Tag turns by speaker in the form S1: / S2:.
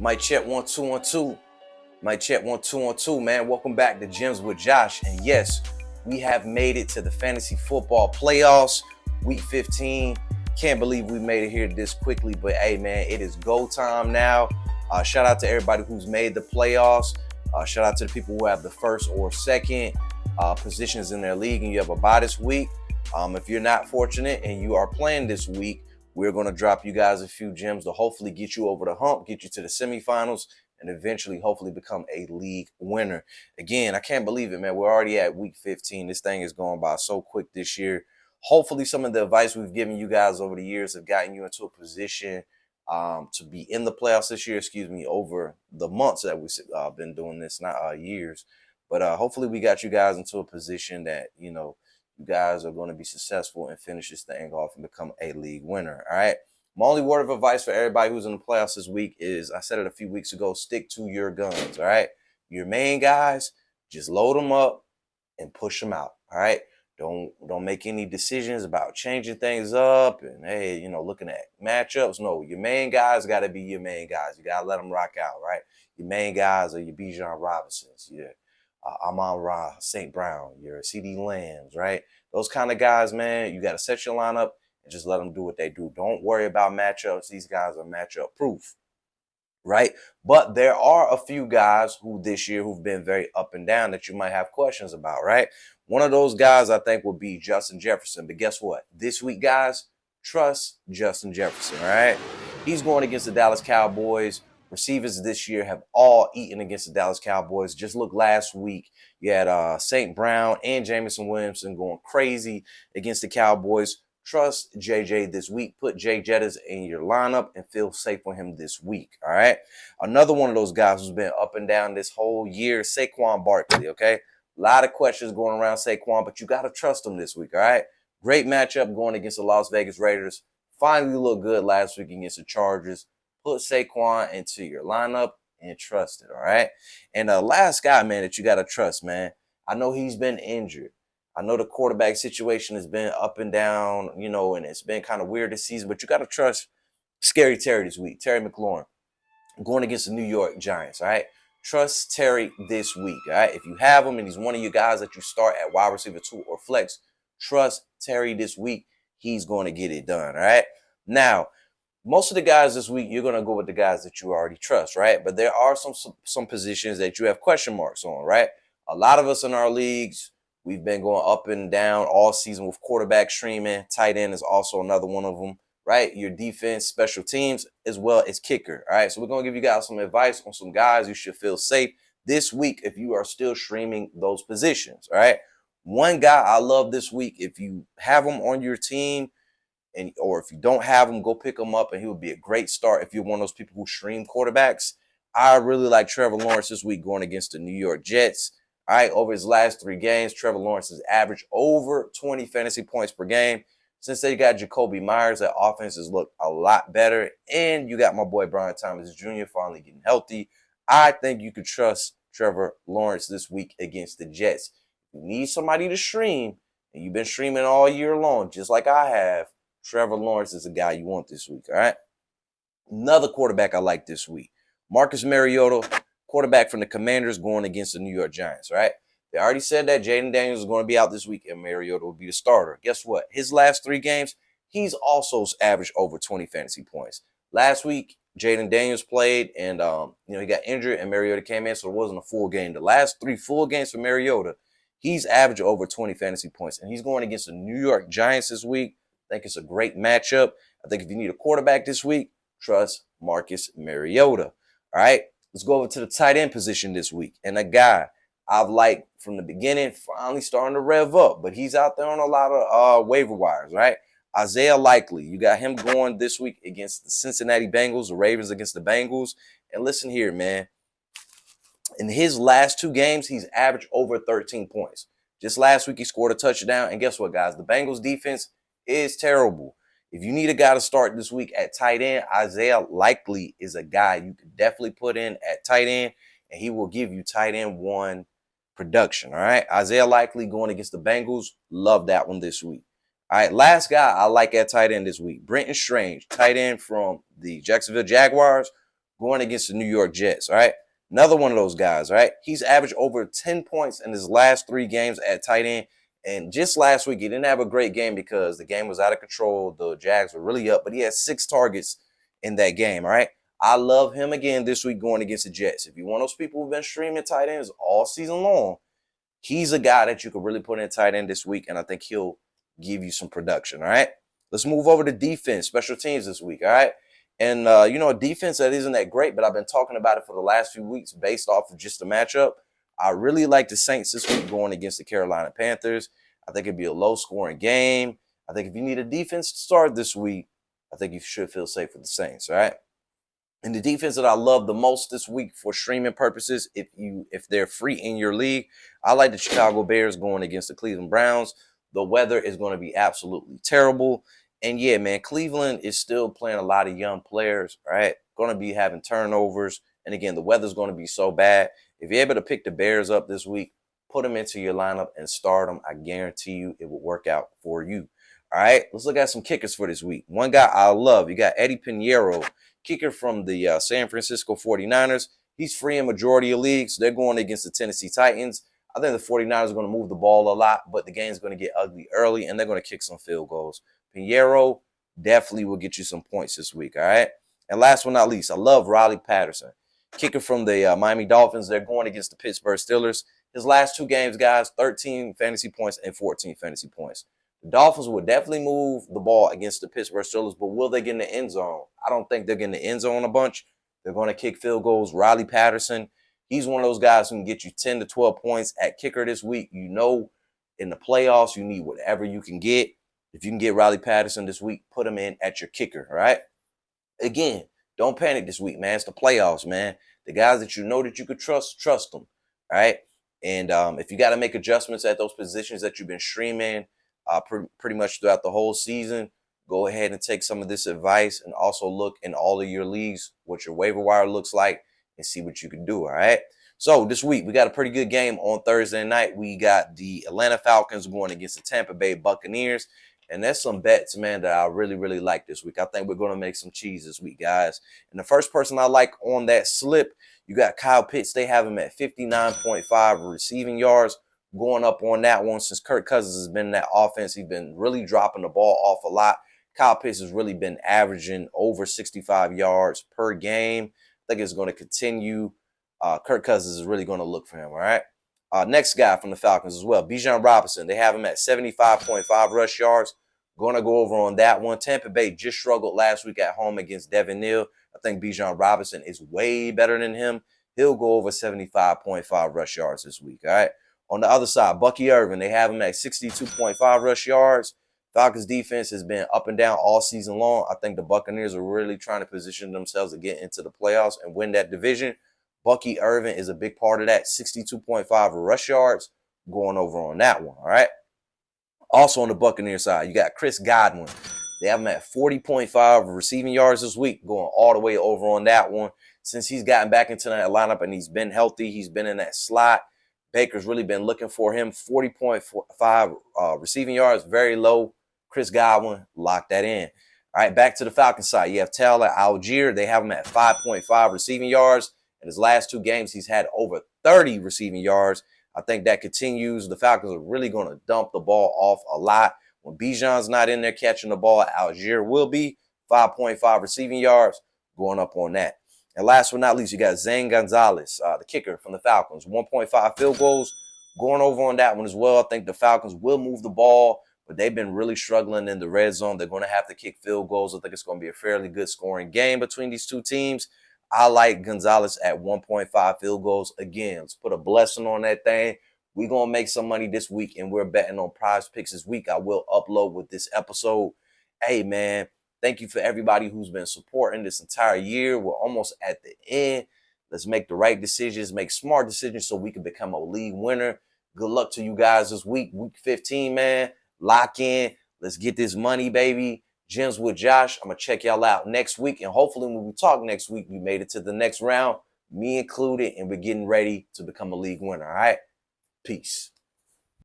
S1: Mic check 1 2 1 2. Mic check 1 2 1 2. Man, welcome back to Gems with Josh. And yes, we have made it to the fantasy football playoffs, week 15. Can't believe we made it here this quickly, but hey, man, it is go time now. Shout out to everybody who's made the playoffs. Shout out to the people who have the first or second positions in their league and you have a bye this week. If you're not fortunate and you are playing this week, we're going to drop you guys a few gems to hopefully get you over the hump, get you to the semifinals, and eventually hopefully become a league winner. Again, I can't believe it, man. We're already at week 15. This thing is going by so quick this year. Hopefully some of the advice we've given you guys over the years have gotten you into a position to be in the playoffs this year, over the months that we've been doing this, not years. But hopefully we got you guys into a position that, you guys are going to be successful and finish this thing off and become a league winner. All right. My only word of advice for everybody who's in the playoffs this week is, I said it a few weeks ago, stick to your guns. All right. Your main guys, just load them up and push them out. All right. Don't make any decisions about changing things up and, hey, looking at matchups. No, your main guys got to be your main guys. You got to let them rock out. Right. Your main guys are your Bijan Robinsons. Yeah. Amon-Ra, St. Brown, your CD Lambs, right? Those kind of guys, man, you got to set your lineup and just let them do what they do. Don't worry about matchups. These guys are matchup proof, right? But there are a few guys who this year who've been very up and down that you might have questions about, right? One of those guys I think will be Justin Jefferson. But guess what? This week, guys, trust Justin Jefferson, all right? He's going against the Dallas Cowboys. Receivers this year have all eaten against the Dallas Cowboys. Just look last week. You had St. Brown and Jameson Williamson going crazy against the Cowboys. Trust JJ this week. Put Jay Jettas in your lineup and feel safe on him this week, all right? Another one of those guys who's been up and down this whole year, Saquon Barkley, okay? A lot of questions going around Saquon, but you got to trust him this week, all right? Great matchup going against the Las Vegas Raiders. Finally looked good last week against the Chargers. Put Saquon into your lineup and trust it, all right? And the last guy, man, that you got to trust, man, I know he's been injured. I know the quarterback situation has been up and down, and it's been kind of weird this season, but you got to trust Scary Terry this week, Terry McLaurin, going against the New York Giants, all right? Trust Terry this week, all right? If you have him and he's one of your guys that you start at wide receiver 2 or flex, trust Terry this week. He's going to get it done, all right? Now, most of the guys this week, you're going to go with the guys that you already trust, right? But there are some positions that you have question marks on, right? A lot of us in our leagues, we've been going up and down all season with quarterback streaming. Tight end is also another one of them, right? Your defense, special teams, as well as kicker, all right? So we're going to give you guys some advice on some guys you should feel safe this week if you are still streaming those positions, all right? One guy I love this week, if you have him on your team, or if you don't have him, go pick him up, and he would be a great start if you're one of those people who stream quarterbacks. I really like Trevor Lawrence this week going against the New York Jets. All right, over his last 3 games, Trevor Lawrence has averaged over 20 fantasy points per game. Since they got Jacoby Myers, that offense has looked a lot better, and you got my boy Brian Thomas Jr. finally getting healthy. I think you could trust Trevor Lawrence this week against the Jets. If you need somebody to stream, and you've been streaming all year long, just like I have, Trevor Lawrence is the guy you want this week, all right? Another quarterback I like this week, Marcus Mariota, quarterback from the Commanders going against the New York Giants, right? They already said that Jaden Daniels is going to be out this week and Mariota will be the starter. Guess what? His last 3 games, he's also averaged over 20 fantasy points. Last week, Jaden Daniels played and, he got injured and Mariota came in, so it wasn't a full game. The last 3 full games for Mariota, he's averaged over 20 fantasy points, and he's going against the New York Giants this week. I think it's a great matchup. I think if you need a quarterback this week, trust Marcus Mariota. All right, let's go over to the tight end position this week. And a guy I've liked from the beginning, finally starting to rev up, but he's out there on a lot of waiver wires, right? Isaiah Likely, you got him going this week against the Cincinnati Bengals, the Ravens against the Bengals. And listen here, man. In his last 2 games, he's averaged over 13 points. Just last week, he scored a touchdown. And guess what, guys? The Bengals defense is terrible. If you need a guy to start this week at tight end, Isaiah Likely is a guy you could definitely put in at tight end, and he will give you tight end 1 production, all right? Isaiah Likely going against the Bengals, love that one this week. All right, last guy I like at tight end this week, Brenton Strange, tight end from the Jacksonville Jaguars, going against the New York Jets, all right? Another one of those guys, all right? He's averaged over 10 points in his last 3 games at tight end. And just last week, he didn't have a great game because the game was out of control. The Jags were really up, but he had 6 targets in that game, all right? I love him again this week going against the Jets. If you're one of those people who've been streaming tight ends all season long, he's a guy that you could really put in tight end this week, and I think he'll give you some production, all right? Let's move over to defense, special teams this week, all right? And, a defense that isn't that great, but I've been talking about it for the last few weeks based off of just the matchup. I really like the Saints this week going against the Carolina Panthers. I think it'd be a low-scoring game. I think if you need a defense to start this week, I think you should feel safe with the Saints, all right? And the defense that I love the most this week for streaming purposes, if they're free in your league, I like the Chicago Bears going against the Cleveland Browns. The weather is going to be absolutely terrible. And yeah, man, Cleveland is still playing a lot of young players, right? Going to be having turnovers. And again, the weather's going to be so bad. If you're able to pick the Bears up this week, put them into your lineup and start them. I guarantee you it will work out for you. All right, let's look at some kickers for this week. One guy I love, you got Eddie Pinheiro, kicker from the San Francisco 49ers. He's free in majority of leagues. They're going against the Tennessee Titans. I think the 49ers are going to move the ball a lot, but the game's going to get ugly early, and they're going to kick some field goals. Pinheiro definitely will get you some points this week, all right? And last but not least, I love Riley Patterson, kicker from the Miami Dolphins. They're going against the Pittsburgh Steelers. His last 2 games, guys, 13 fantasy points and 14 fantasy points. The Dolphins will definitely move the ball against the Pittsburgh Steelers, but will they get in the end zone? I don't think they're getting the end zone a bunch. They're going to kick field goals. Riley Patterson, he's one of those guys who can get you 10 to 12 points at kicker this week. You know, in the playoffs, you need whatever you can get. If you can get Riley Patterson this week, put him in at your kicker, all right? Again, don't panic this week, man. It's the playoffs, man. The guys that you know that you could trust them, all right? And if you got to make adjustments at those positions that you've been streaming pretty much throughout the whole season, go ahead and take some of this advice and also look in all of your leagues what your waiver wire looks like and see what you can do, all right? So this week, we got a pretty good game on Thursday night. We got the Atlanta Falcons going against the Tampa Bay Buccaneers. And there's some bets, man, that I really, really like this week. I think we're going to make some cheese this week, guys. And the first person I like on that slip, you got Kyle Pitts. They have him at 59.5 receiving yards. Going up on that one since Kirk Cousins has been in that offense. He's been really dropping the ball off a lot. Kyle Pitts has really been averaging over 65 yards per game. I think it's going to continue. Kirk Cousins is really going to look for him, all right? Next guy from the Falcons as well, Bijan Robinson. They have him at 75.5 rush yards. Going to go over on that one. Tampa Bay just struggled last week at home against Devin Neal. I think Bijan Robinson is way better than him. He'll go over 75.5 rush yards this week, all right? On the other side, Bucky Irvin, they have him at 62.5 rush yards. Falcons defense has been up and down all season long. I think the Buccaneers are really trying to position themselves to get into the playoffs and win that division. Bucky Irvin is a big part of that, 62.5 rush yards, going over on that one, all right? Also on the Buccaneer side, you got Chris Godwin. They have him at 40.5 receiving yards this week, going all the way over on that one. Since he's gotten back into that lineup and he's been healthy, he's been in that slot. Baker's really been looking for him. 40.5 receiving yards, very low. Chris Godwin, lock that in. All right, back to the Falcons side. You have Tyler Algier. They have him at 5.5 receiving yards. In his last 2 games, he's had over 30 receiving yards. I think that continues. The Falcons are really going to dump the ball off a lot. When Bijan's not in there catching the ball, Algier will be 5.5 receiving yards, going up on that. And last but not least, you got Zane Gonzalez, the kicker from the Falcons. 1.5 field goals, going over on that one as well. I think the Falcons will move the ball, but they've been really struggling in the red zone. They're going to have to kick field goals. I think it's going to be a fairly good scoring game between these 2 teams. I like Gonzalez at 1.5 field goals. Again, let's put a blessing on that thing. We're going to make some money this week, and we're betting on Prize Picks this week. I will upload with this episode. Hey, man, thank you for everybody who's been supporting this entire year. We're almost at the end. Let's make the right decisions, make smart decisions so we can become a league winner. Good luck to you guys this week. Week 15, man. Lock in. Let's get this money, baby. Gems with Josh. I'm going to check y'all out next week. And hopefully when we talk next week, we made it to the next round, me included, and we're getting ready to become a league winner. All right? Peace.